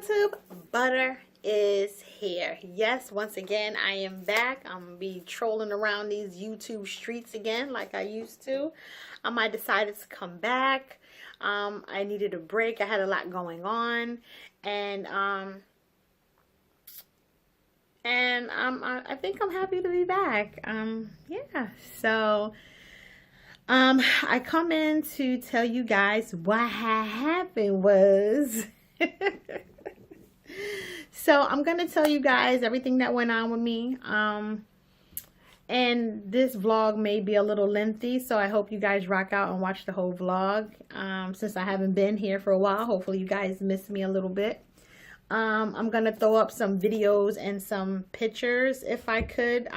YouTube, Butter is here. Yes, once again I am back. I'm gonna be trolling around these YouTube streets again like I used to. I decided to come back. I needed a break. I had a lot going on, and I think I'm happy to be back. Yeah. So I come in to tell you guys what happened was. So I'm gonna tell you guys everything that went on with me. And this vlog may be a little lengthy, so I hope you guys rock out and watch the whole vlog. Since I haven't been here for a while, hopefully you guys miss me a little bit. I'm gonna throw up some videos and some pictures if I could.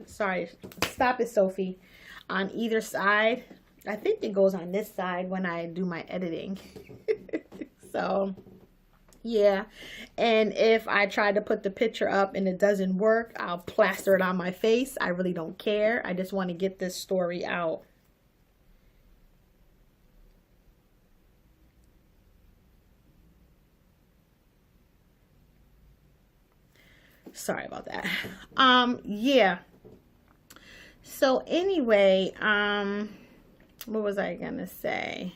Sorry, stop it, Sophie. On either side. I think it goes on this side when I do my editing. So yeah, and if I try to put the picture up and it doesn't work, I'll plaster it on my face. I really don't care. I just want to get this story out. Sorry about that. Yeah. So anyway, what was I gonna say?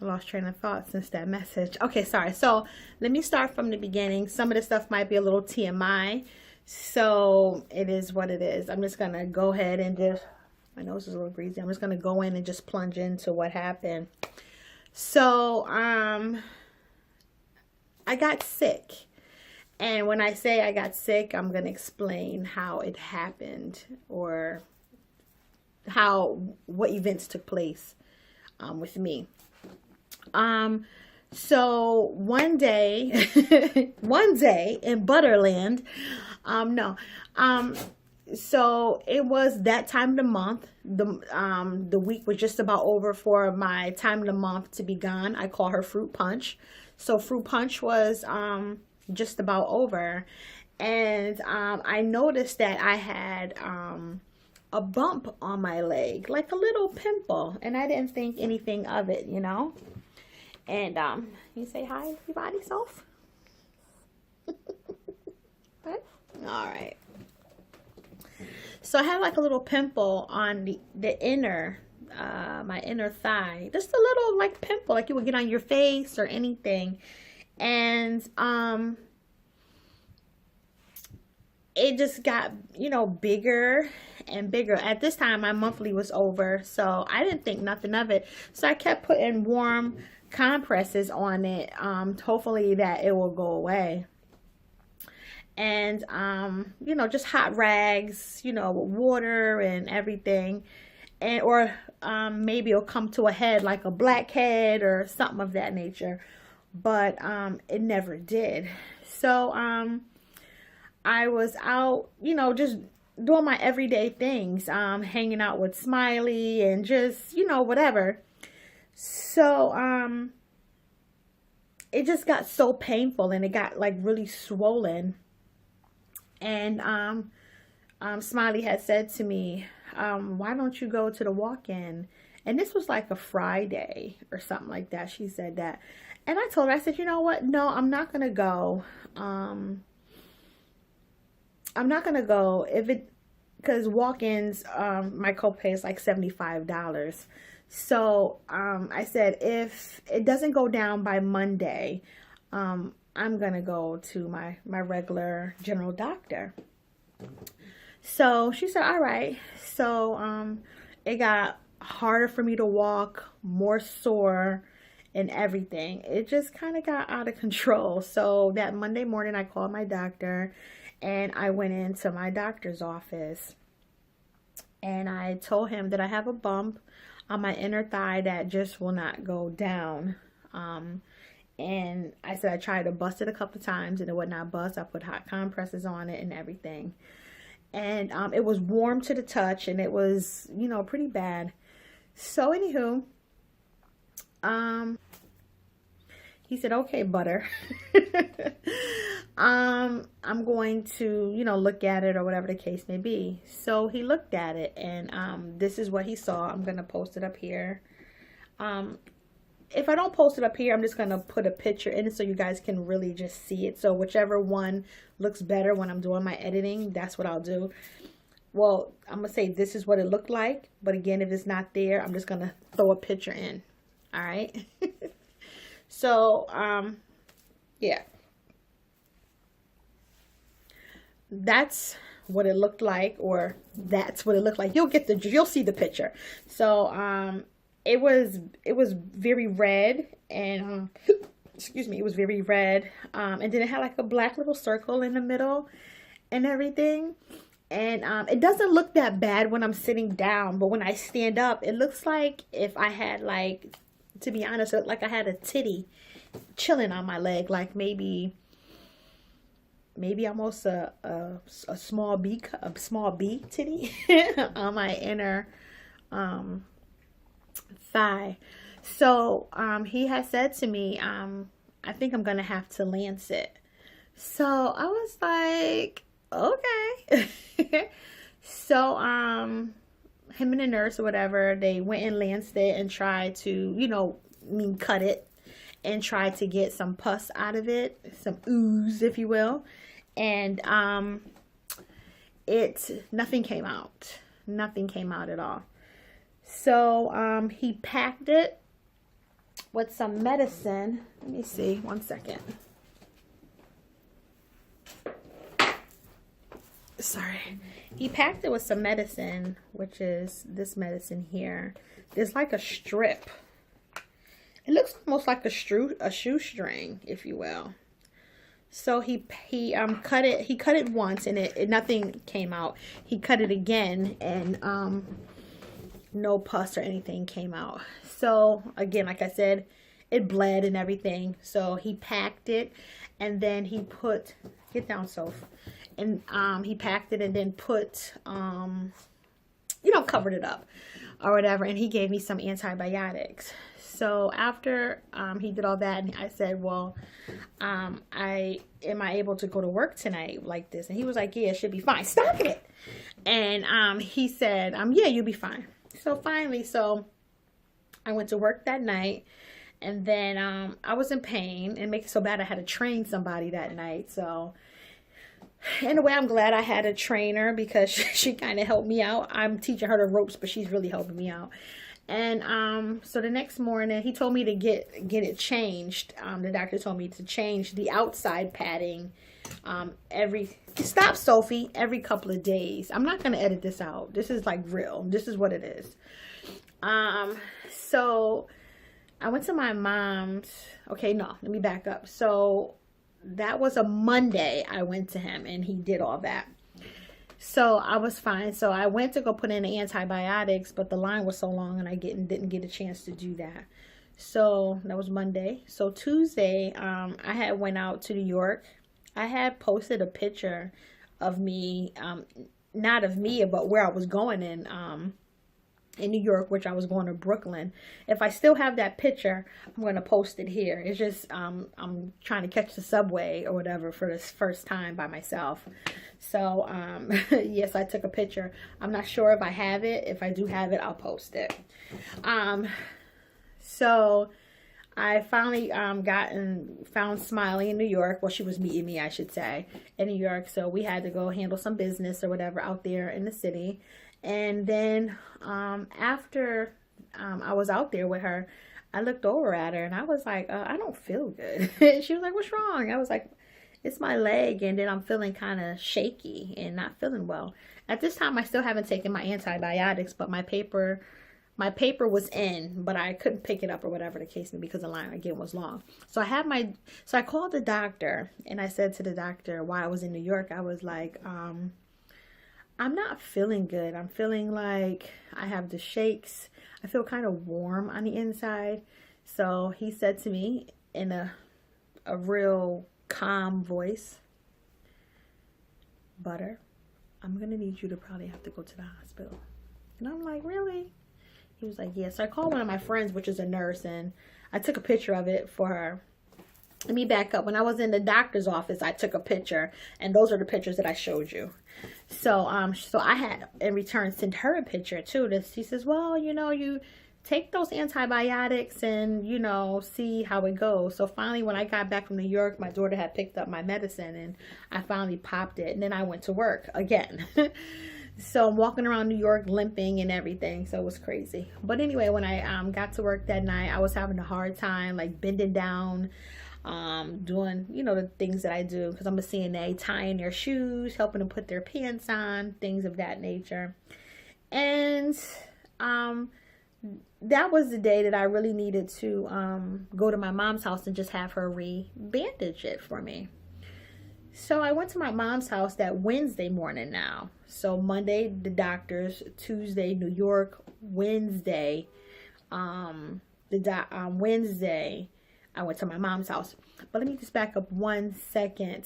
I lost train of thought since that message. Okay, sorry. So let me start from the beginning. Some of the stuff might be a little TMI. So it is what it is. I'm just going to go ahead and just, my nose is a little greasy. I'm just going to go in and just plunge into what happened. So, I got sick. And when I say I got sick, I'm going to explain how it happened or what events took place with me. So one day in Butterland, so it was that time of the month. The week was just about over for my time of the month to be gone. I call her Fruit Punch. So Fruit Punch was, just about over. And, I noticed that I had, a bump on my leg, like a little pimple, and I didn't think anything of it, you know. And you say hi, everybody, Soph? What? All right. So I had like a little pimple on the inner, my inner thigh. Just a little like pimple, like you would get on your face or anything. And it just got, you know, bigger and bigger. At this time, my monthly was over, so I didn't think nothing of it. So I kept putting warm compresses on it, hopefully that it will go away. And you know, just hot rags, you know, with water and everything, and or maybe it'll come to a head like a blackhead or something of that nature, but it never did. So I was out, you know, just doing my everyday things, hanging out with Smiley and just, you know, whatever. So, it just got so painful and it got like really swollen. And, Smiley had said to me, why don't you go to the walk-in? And this was like a Friday or something like that. She said that. And I told her, I said, you know what? No, I'm not going to go. I'm not going to go because walk-ins, my copay is like $75. So, I said, if it doesn't go down by Monday, I'm going to go to my regular general doctor. So she said, all right. So, it got harder for me to walk, more sore and everything. It just kind of got out of control. So that Monday morning, I called my doctor and I went into my doctor's office and I told him that I have a bump on my inner thigh that just will not go down. And I said I tried to bust it a couple of times and it would not bust. I put hot compresses on it and everything. And it was warm to the touch and it was, you know, pretty bad. So anywho, he said, okay, Butter. I'm going to, you know, look at it or whatever the case may be. So he looked at it and this is what he saw. I'm going to post it up here. if I don't post it up here, I'm just going to put a picture in it so you guys can really just see it. So whichever one looks better when I'm doing my editing, that's what I'll do. Well, I'm going to say this is what it looked like. But again, if it's not there, I'm just going to throw a picture in. All right. So, yeah. That's what it looked like, or that's what it looked like. You'll see the picture. So, it was very red, and excuse me, it was very red. And then it had like a black little circle in the middle and everything. And it doesn't look that bad when I'm sitting down, but when I stand up, it looks like if I had, like, to be honest, it looked like I had a titty chilling on my leg, like maybe almost a small B titty on my inner thigh. So he has said to me, I think I'm gonna have to lance it. So I was like, okay. So him and the nurse or whatever, they went and lanced it and tried to, cut it and tried to get some pus out of it, some ooze, if you will. And nothing came out. Nothing came out at all. So he packed it with some medicine. Let me see, 1 second. Sorry. He packed it with some medicine, which is this medicine here. There's like a strip. It looks almost like a shoestring, if you will. So he cut it. He cut it once, and it nothing came out. He cut it again, and no pus or anything came out. So again, like I said, it bled and everything. So he packed it, and then he put, get down, Soph. And he packed it and then put, covered it up or whatever. And he gave me some antibiotics. So after he did all that, and I said, well, am I able to go to work tonight like this? And he was like, yeah, it should be fine. Stop it. And he said, yeah, you'll be fine. So finally, I went to work that night. And then I was in pain, and it makes it so bad I had to train somebody that night. So in a way, I'm glad I had a trainer, because she kind of helped me out. I'm teaching her the ropes, but she's really helping me out. And so the next morning, he told me to get it changed. The doctor told me to change the outside padding stop, Sophie, every couple of days. I'm not going to edit this out. This is like real. This is what it is. So I went to my mom's. Okay, no, let me back up. So that was a Monday. I went to him and he did all that. So I was fine. So I went to go put in the antibiotics, but the line was so long and I didn't get a chance to do that. So that was Monday. So Tuesday, I had went out to New York. I had posted a picture of me, not of me, but where I was going in New York, which I was going to Brooklyn. If I still have that picture, I'm going to post it here. It's just I'm trying to catch the subway or whatever for this first time by myself. So yes, I took a picture. I'm not sure if I have it. If I do have it, I'll post it. So I finally found Smiley in New York. Well, she was meeting me, I should say, in New York. So we had to go handle some business or whatever out there in the city. And then after I was out there with her, I looked over at her and I was like, I don't feel good. She was like, what's wrong? I was like, it's my leg, and then I'm feeling kind of shaky and not feeling well. At this time, I still haven't taken my antibiotics, but my paper was in, but I couldn't pick it up or whatever the case may be because the line again was long. So I called the doctor and I said to the doctor while I was in New York, I was like, I'm not feeling good. I'm feeling like I have the shakes. I feel kind of warm on the inside. So he said to me in a real calm voice, Butter, I'm going to need you to probably have to go to the hospital. And I'm like, really? He was like, yeah. So I called one of my friends, which is a nurse, and I took a picture of it for her. Let me back up. When I was in the doctor's office, I took a picture, and those are the pictures that I showed you. So I had in return sent her a picture too. She says, well, you take those antibiotics and, you know, see how it goes. So finally, when I got back from New York, my daughter had picked up my medicine and I finally popped it. And then I went to work again. So I'm walking around New York limping and everything. So it was crazy. But anyway, when I got to work that night, I was having a hard time, like bending down, doing, you know, the things that I do because I'm a CNA, tying their shoes, helping them put their pants on, things of that nature. And that was the day that I really needed to go to my mom's house and just have her re-bandage it for me. So I went to my mom's house that Wednesday morning now. So Monday, the doctors, Tuesday, New York, Wednesday, Wednesday, I went to my mom's house. But let me just back up 1 second.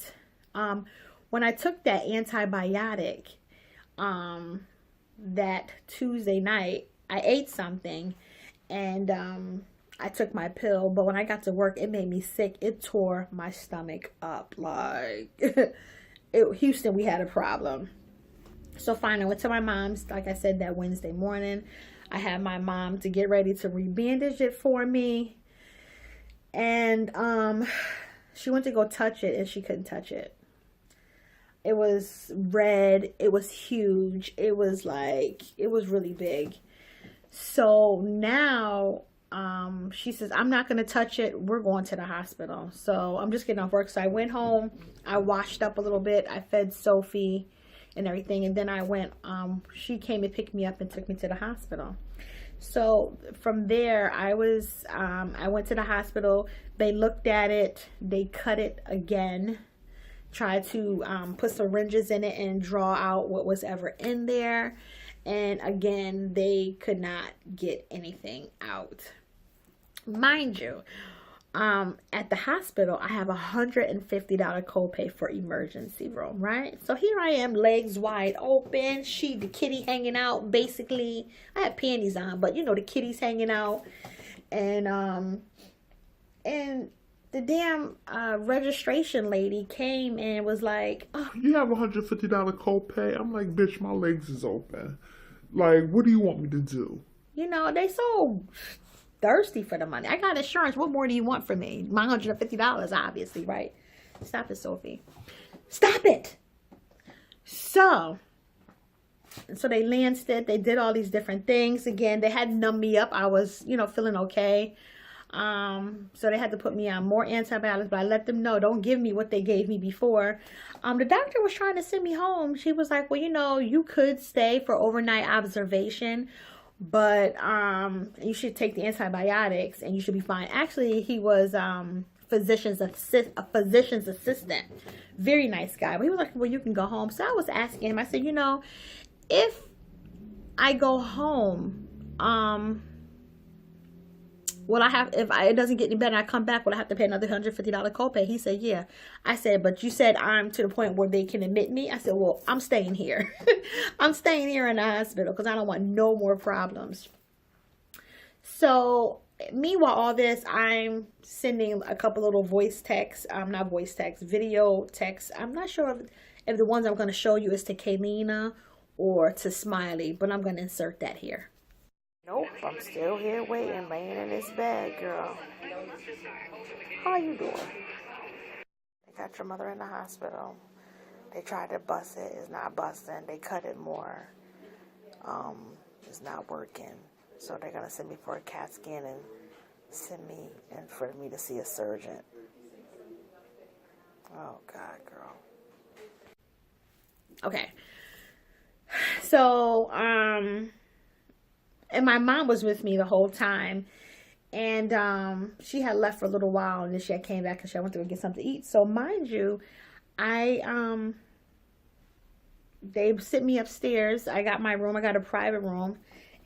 When I took that antibiotic, that Tuesday night, I ate something and I took my pill, but when I got to work, it made me sick. It tore my stomach up. Like, Houston, we had a problem. So fine, I went to my mom's, like I said, that Wednesday morning. I had my mom to get ready to rebandage it for me. And she went to go touch it, and she couldn't touch it. It was red. It was huge. It was really big. So now she says, I'm not going to touch it. We're going to the hospital. So I'm just getting off work. So I went home. I washed up a little bit. I fed Sophie and everything. And then I went, she came and picked me up and took me to the hospital. So from there, I went to the hospital. They looked at it. They cut it again. Tried to put syringes in it and draw out what was ever in there. And again, they could not get anything out. Mind you, at the hospital, I have $150 copay for emergency room, right? So here I am, legs wide open, the kitty hanging out, basically. I had panties on, but you know, the kitty's hanging out. And the damn registration lady came and was like, oh, you have $150 copay? I'm like, bitch, my legs is open. Like, what do you want me to do? You know, they so thirsty for the money. I got insurance. What more do you want from me? My $150, obviously, right? Stop it, Sophie. Stop it! So they lanced it. They did all these different things. Again, they had numbed me up. I was, you know, feeling okay. So they had to put me on more antibiotics, but I let them know, don't give me what they gave me before. The doctor was trying to send me home. She was like, well, you know, you could stay for overnight observation, but you should take the antibiotics and you should be fine. Actually, he was a physician's assistant. Very nice guy. But he was like, well, you can go home. So I was asking him, I said, you know, if I go home, well, if it doesn't get any better, I come back, will I have to pay another $150 copay? He said, yeah. I said, but you said I'm to the point where they can admit me. I said, well, I'm staying here. I'm staying here in the hospital because I don't want no more problems. So meanwhile, all this, I'm sending a couple little voice texts. Not voice texts, video texts. I'm not sure if the ones I'm going to show you is to Kaylina or to Smiley, but I'm going to insert that here. Nope, I'm still here waiting, laying in this bed, girl. How you doing? They got your mother in the hospital. They tried to bust it. It's not busting. They cut it more. It's not working. So they're going to send me for a CAT scan and send me and for me to see a surgeon. Oh, God, girl. Okay. So, and my mom was with me the whole time. And she had left for a little while. And then she had came back because she went to go get something to eat. So mind you, they sent me upstairs. I got my room. I got a private room.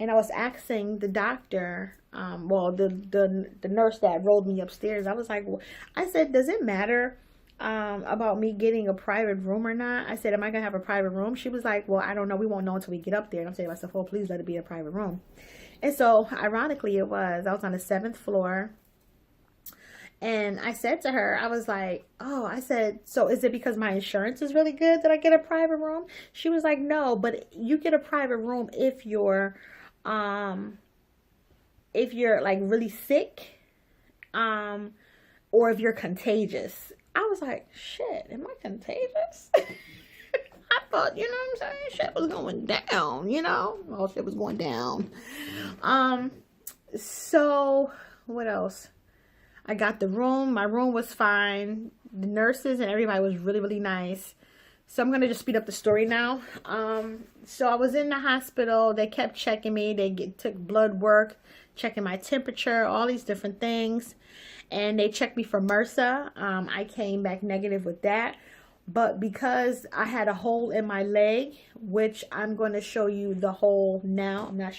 And I was asking the doctor, the nurse that rolled me upstairs. I was like, well, I said, does it matter about me getting a private room or not? I said, am I going to have a private room? She was like, well, I don't know. We won't know until we get up there. And I'm saying to myself, oh, please let it be a private room. And so, ironically, I was on the 7th floor. And I said to her, I was like, oh, I said, so is it because my insurance is really good that I get a private room? She was like, no, but you get a private room if your if you're like really sick, um, or if you're contagious. I was like, shit, am I contagious? I thought, you know what I'm saying? Shit was going down, you know? Oh, shit was going down. Um, so what else? I got the room. My room was fine. The nurses and everybody was really, really nice. So I'm going to just speed up the story now. So I was in the hospital. They kept checking me. Took blood work, checking my temperature, all these different things. And they checked me for MRSA. I came back negative with that. But because I had a hole in my leg, which I'm going to show you the hole now. I'm not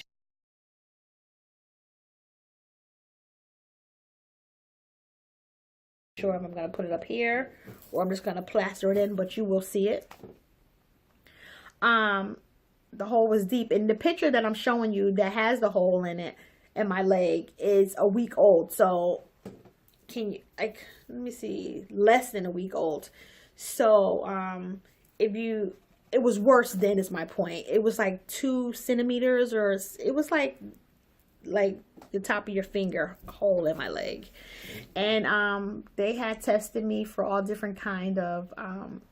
sure if I'm going to put it up here or I'm just going to plaster it in, but you will see it. The hole was deep. And the picture that I'm showing you that has the hole in it in my leg is a week old. So can you, like, let me see, less than a week old. So it was worse then is my point. It was like 2 centimeters, or it was like the top of your finger hole in my leg. And they had tested me for all different kind of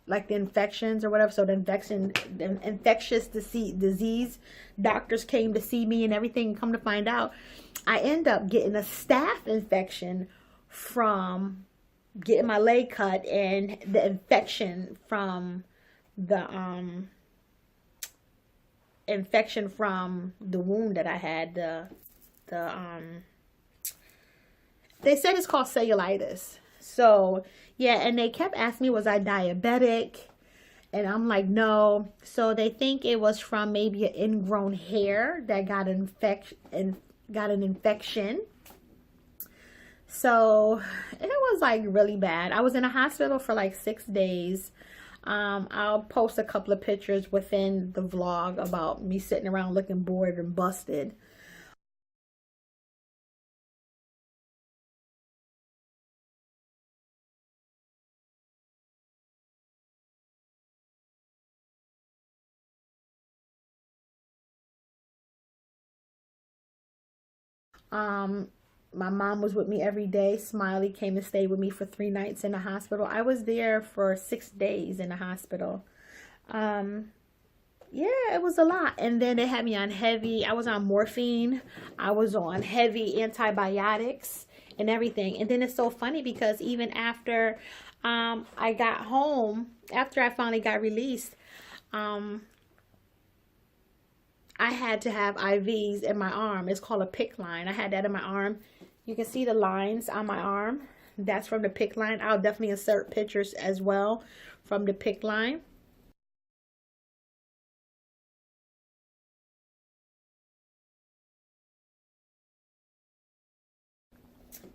like the infections or whatever. So the infectious disease doctors came to see me and everything. Come to find out, I end up getting a staph infection from getting my leg cut, and the infection from the wound that I had, they said it's called cellulitis. So yeah, and they kept asking me, was I diabetic? And I'm like, no. So they think it was from maybe an ingrown hair that got an infection. So it was like really bad. I was in a hospital for like 6 days. I'll post a couple of pictures within the vlog about me sitting around looking bored and busted. Um, my mom was with me every day. Smiley came and stayed with me for 3 nights in the hospital. I was there for 6 days in the hospital. Um, yeah, it was a lot. And then they had me on I was on morphine. I was on heavy antibiotics and everything. And then it's so funny because even after I got home, after I finally got released, um, I had to have IVs in my arm. It's called a PICC line. I had that in my arm. You can see the lines on my arm. That's from the PICC line. I'll definitely insert pictures as well from the PICC line.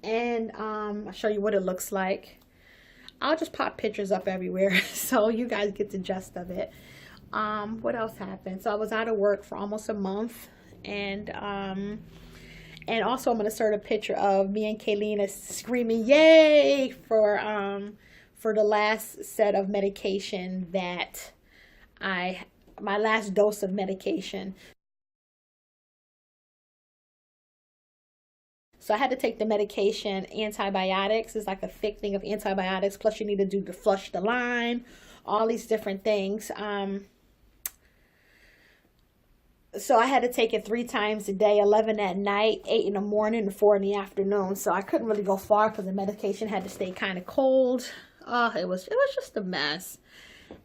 And I'll show you what it looks like. I'll just pop pictures up everywhere so you guys get the gist of it. What else happened? So I was out of work for almost a month, and also I'm gonna insert a picture of me and Kaylina screaming yay for the last set of medication that my last dose of medication. So I had to take the medication, antibiotics. It's like a thick thing of antibiotics. Plus you need to do to flush the line, all these different things. So I had to take it 3 times a day, 11 at night, 8 in the morning, and 4 in the afternoon. So I couldn't really go far because the medication had to stay kind of cold. It was just a mess.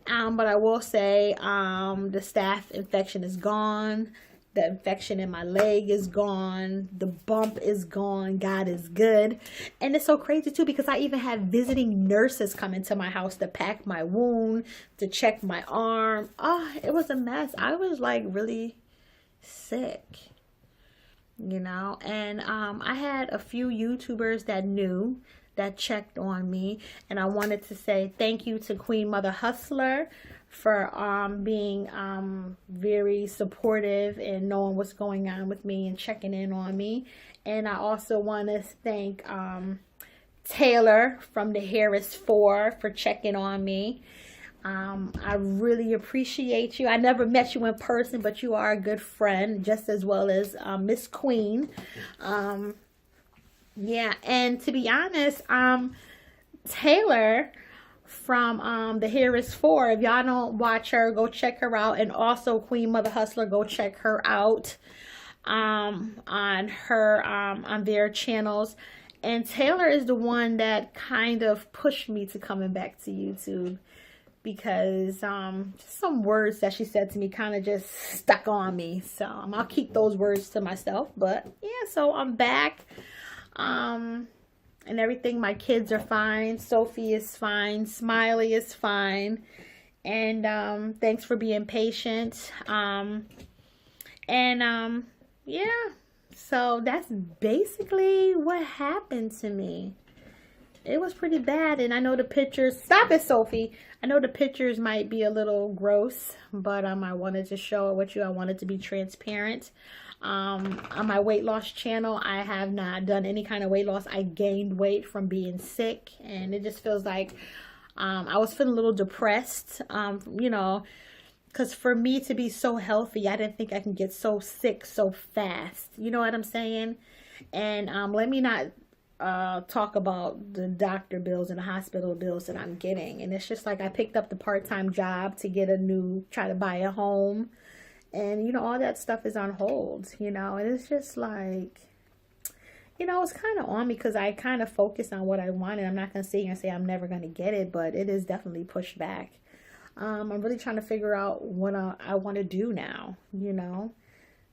But I will say, the staph infection is gone. The infection in my leg is gone. The bump is gone. God is good. And it's so crazy too because I even had visiting nurses come into my house to pack my wound, to check my arm. It was a mess. I was like really sick, you know. And I had a few YouTubers that checked on me, and I wanted to say thank you to Queen Mother Hustler for being very supportive and knowing what's going on with me and checking in on me. And I also want to thank Taylor from the Harris 4 for checking on me. I really appreciate you. I never met you in person, but you are a good friend, just as well as Miss Queen. Um, yeah, and to be honest, Taylor from the Here Is For. If y'all don't watch her, go check her out. And also Queen Mother Hustler, go check her out on her on their channels. And Taylor is the one that kind of pushed me to coming back to YouTube because just some words that she said to me kind of just stuck on me. So I'll keep those words to myself. But yeah, so I'm back. And everything. My kids are fine. Sophie is fine. Smiley is fine. And thanks for being patient. Yeah. So that's basically what happened to me. It was pretty bad, and I know the pictures. Stop it, Sophie. I know the pictures might be a little gross, but I wanted to show it with you. I wanted to be transparent. On my weight loss channel, I have not done any kind of weight loss. I gained weight from being sick, and it just feels like I was feeling a little depressed. You know, because for me to be so healthy, I didn't think I can get so sick so fast. You know what I'm saying? And let me not talk about the doctor bills and the hospital bills that I'm getting. And it's just like I picked up the part-time job to get try to buy a home. And, you know, all that stuff is on hold, you know. And it's just like, you know, it's kind of on me because I kind of focused on what I wanted. I'm not going to sit here and say I'm never going to get it, but it is definitely pushed back. I'm really trying to figure out what I want to do now, you know,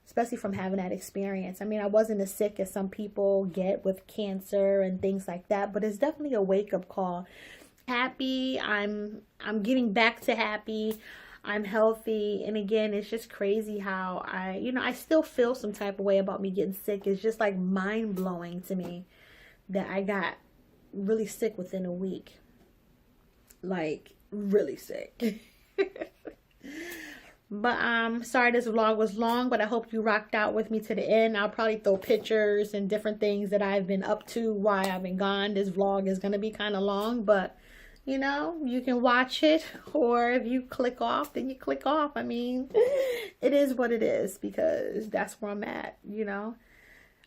especially from having that experience. I mean, I wasn't as sick as some people get with cancer and things like that, but it's definitely a wake-up call. Happy, I'm getting back to happy. I'm healthy. And again, it's just crazy how I still feel some type of way about me getting sick. It's just like mind-blowing to me that I got really sick within a week. Like, really sick. But sorry this vlog was long, but I hope you rocked out with me to the end. I'll probably throw pictures and different things that I've been up to while I've been gone. This vlog is going to be kind of long, but you know, you can watch it, or if you click off, then you click off. I mean, it is what it is because that's where I'm at, you know.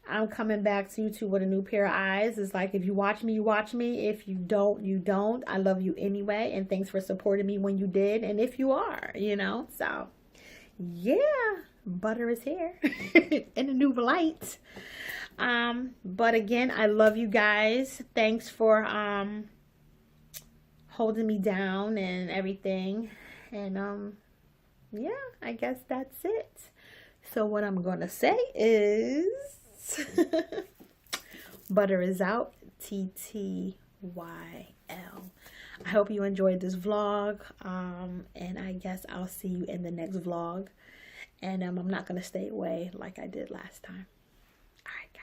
I'm coming back to YouTube with a new pair of eyes. It's like, if you watch me, you watch me. If you don't, you don't. I love you anyway. And thanks for supporting me when you did. And if you are, you know. So, yeah. Butter is here. In a new light. But again, I love you guys. Thanks for holding me down and everything. And, yeah, I guess that's it. So what I'm going to say is... Butter is out. TTYL. I hope you enjoyed this vlog. And I guess I'll see you in the next vlog. And I'm not going to stay away like I did last time. All right, guys.